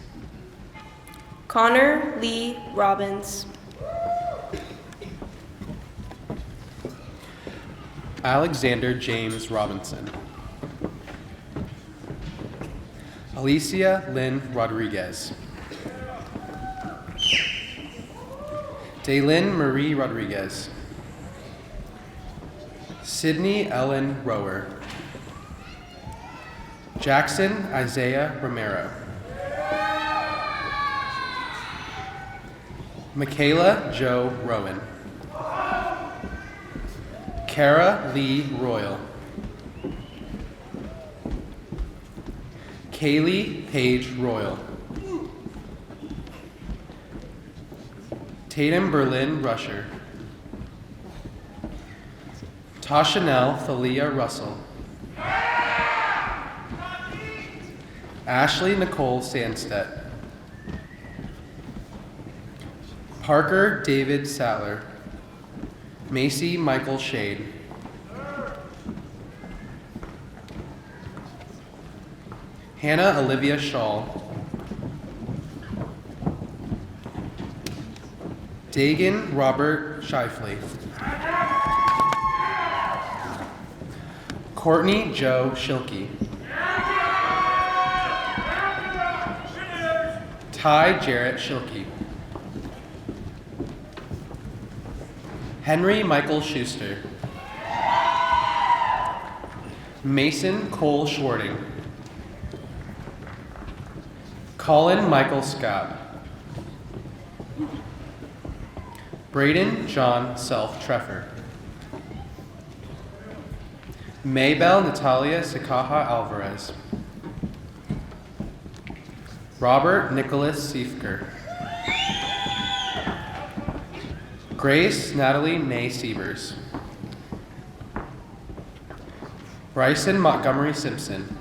Connor Lee Robbins. Alexander James Robinson. Alicia Lynn Rodriguez. Daylin Marie Rodriguez. Sydney Ellen Rower. Jackson Isaiah Romero. Michaela Jo Rowan. Kara Lee Royal. Kaylee Paige Royal. Tatum Berlin Rusher. Tashanelle Thalia Russell. Ashley Nicole Sandstedt. Parker David Sattler. Macy Michael Shade. Hannah Olivia Shaw. Dagan Robert Shifley. Courtney Joe Schilke. Ty Jarrett Schilke. Henry Michael Schuster. Mason Cole Schwarting. Colin Michael Scott. Braden John Self Treffer. Maybell Natalia Sikaha Alvarez. Robert Nicholas Siefker. Grace Natalie Nay Sievers. Bryson Montgomery Simpson.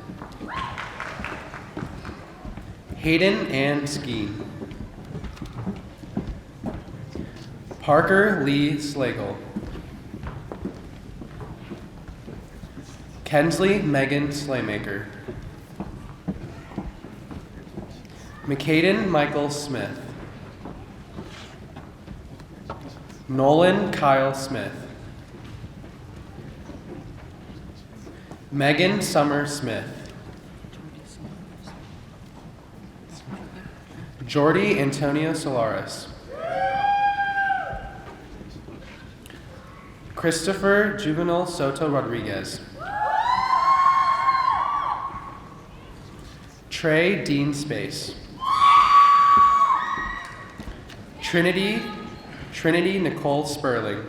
Hayden Ann Skeen. Parker Lee Slagle. Kensley Megan Slaymaker. McCaden Michael Smith. Nolan Kyle Smith. Megan Summer Smith. Jordy Antonio Solaris. Christopher Juvenal Soto Rodriguez. Trey Dean Space. Trinity Nicole Sperling.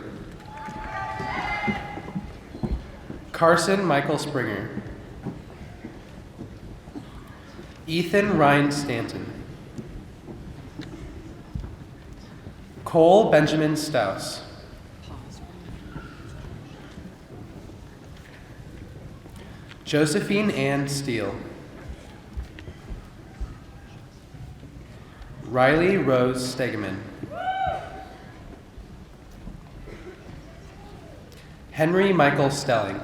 Carson Michael Springer. Ethan Ryan Stanton. Cole Benjamin Stouse. Josephine Ann Steele. Riley Rose Stegeman. Henry Michael Stelling.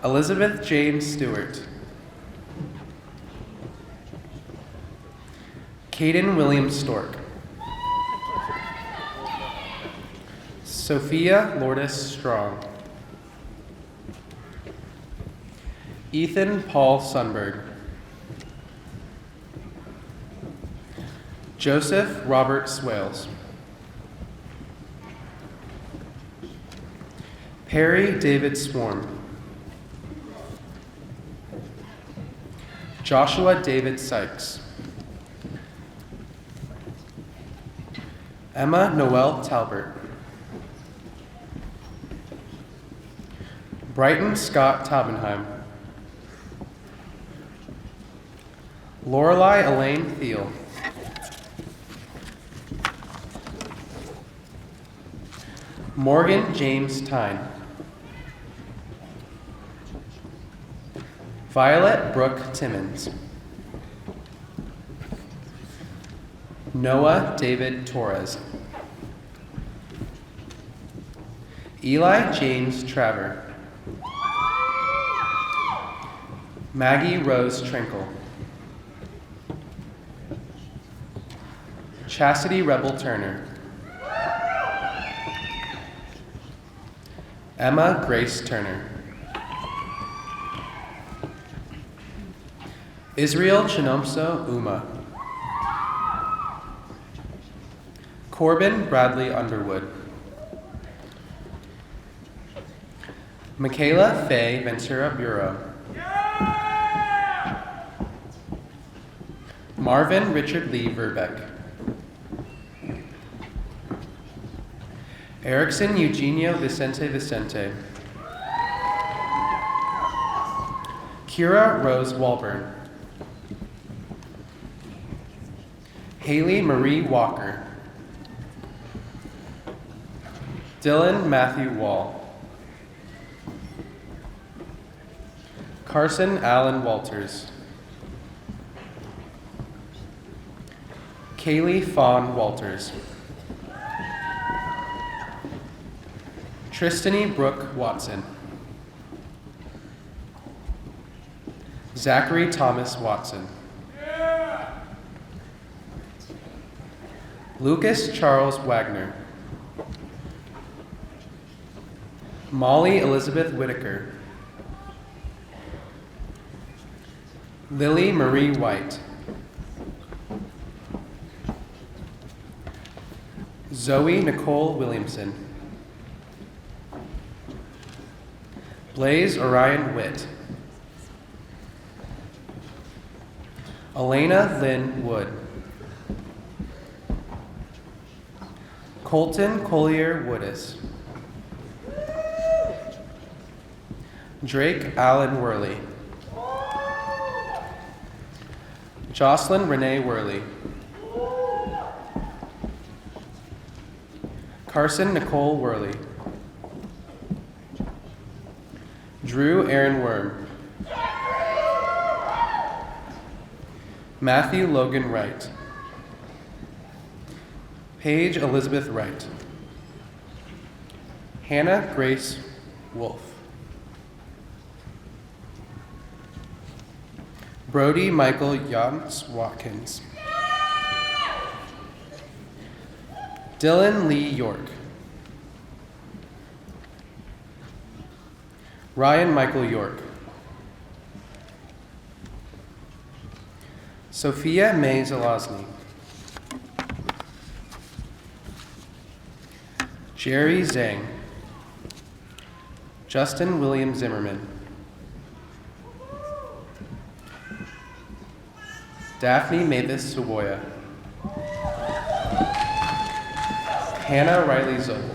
Elizabeth James Stewart. Caden William Stork. Sophia Lourdes Strong. Ethan Paul Sunberg. Joseph Robert Swales. Perry David Swarm. Joshua David Sykes. Emma Noel Talbert. Brighton Scott Taubenheim. Lorelei Elaine Thiel. Morgan James Tyne. Violet Brooke Timmons. Noah David Torres. Eli James Traver. Maggie Rose Trinkle. Chastity Rebel Turner. Emma Grace Turner. Israel Chinomso Uma. Corbin Bradley Underwood. Michaela Faye Ventura Bureau. Marvin Richard Lee Verbeck. Erickson Eugenio Vicente Vicente. Kira Rose Walburn. Haley Marie Walker. Dylan Matthew Wall. Carson Allen Walters. Kaylee Fawn Walters. Tristany Brooke Watson. Zachary Thomas Watson. Lucas Charles Wagner. Molly Elizabeth Whitaker. Lily Marie White. Zoe Nicole Williamson. Blaze Orion Witt. Elena Lynn Wood. Colton Collier Woodis. Drake Allen Worley. Jocelyn Renee Worley. Carson Nicole Worley. Drew Aaron Worm. Matthew Logan Wright. Paige Elizabeth Wright. Hannah Grace Wolf. Brody Michael Yance Watkins. Dylan Lee York. Ryan Michael York. Sophia May Zelazny. Jerry Zhang. Justin William Zimmerman. Daphne Mavis Savoya. Hannah Riley Zobel.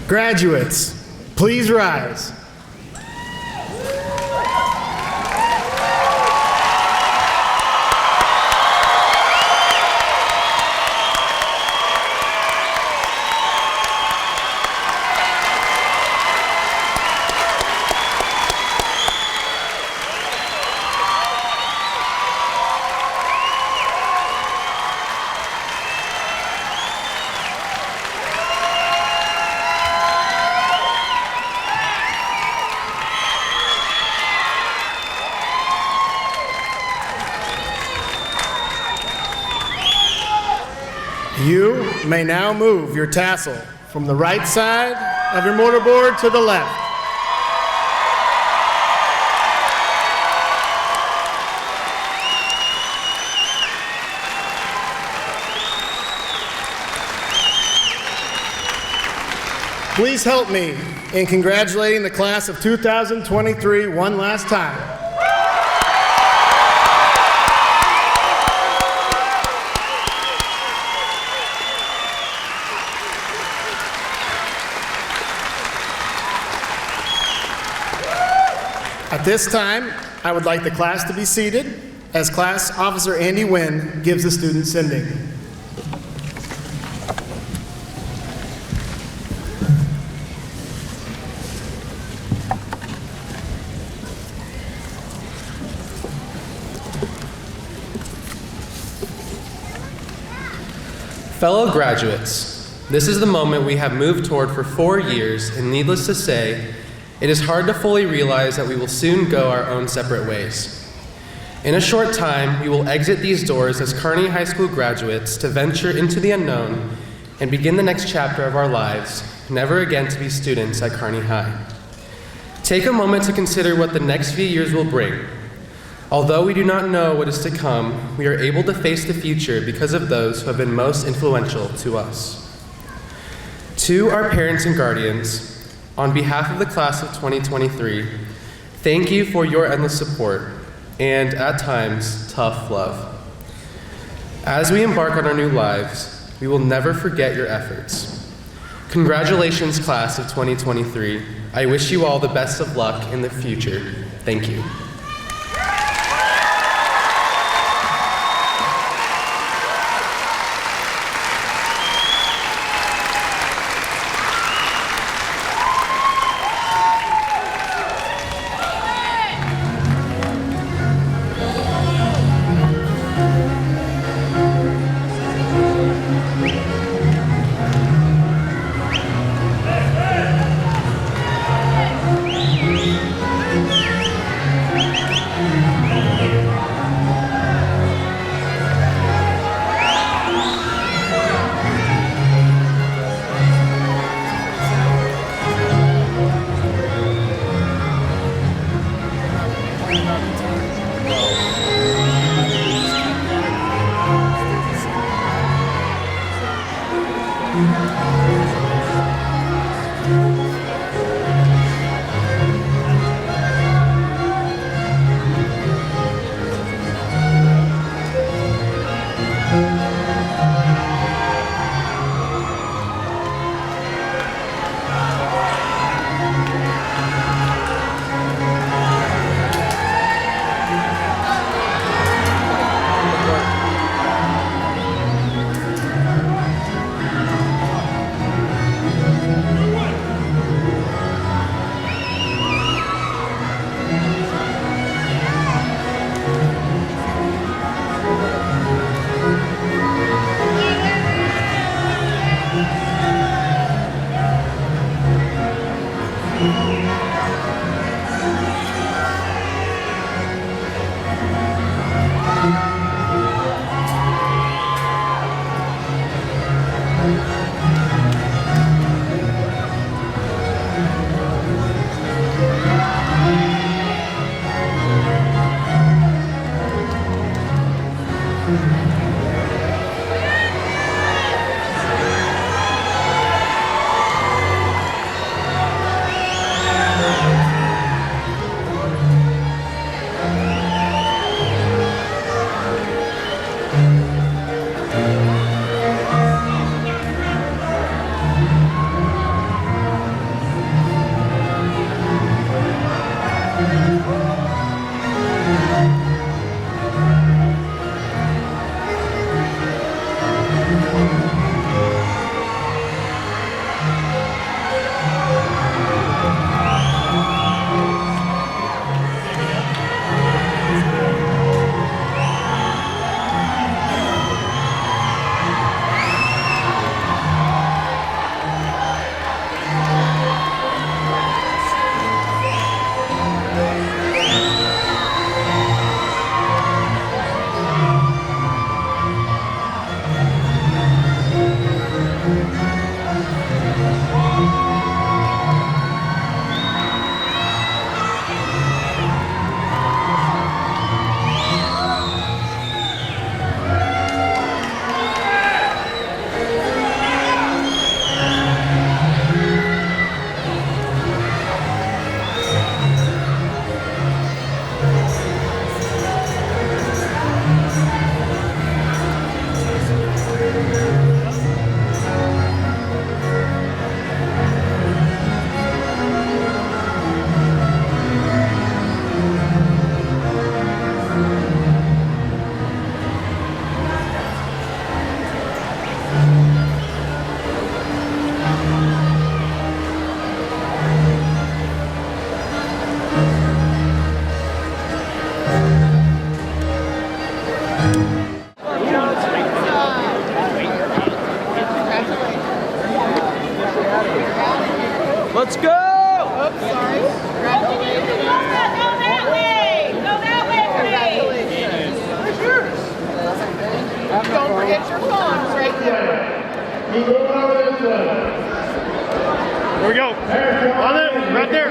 Graduates, please rise. You may now move your tassel from the right side of your mortarboard to the left. Please help me in congratulating the class of 2023 one last time. At this time, I would like the class to be seated as Class Officer Andy Wynn gives the student sending. Fellow graduates, this is the moment we have moved toward for 4 years, and needless to say, it is hard to fully realize that we will soon go our own separate ways. In a short time, we will exit these doors as Kearney High School graduates to venture into the unknown and begin the next chapter of our lives, never again to be students at Kearney High. Take a moment to consider what the next few years will bring. Although we do not know what is to come, we are able to face the future because of those who have been most influential to us. To our parents and guardians, on behalf of the class of 2023, thank you for your endless support and, at times, tough love. As we embark on our new lives, we will never forget your efforts. Congratulations, class of 2023. I wish you all the best of luck in the future. Thank you. Let's go! Oops, sorry. Congratulations. Go that way. Go that way, please. Where's yours? Don't forget your phones right there. Here we go. On it, right there.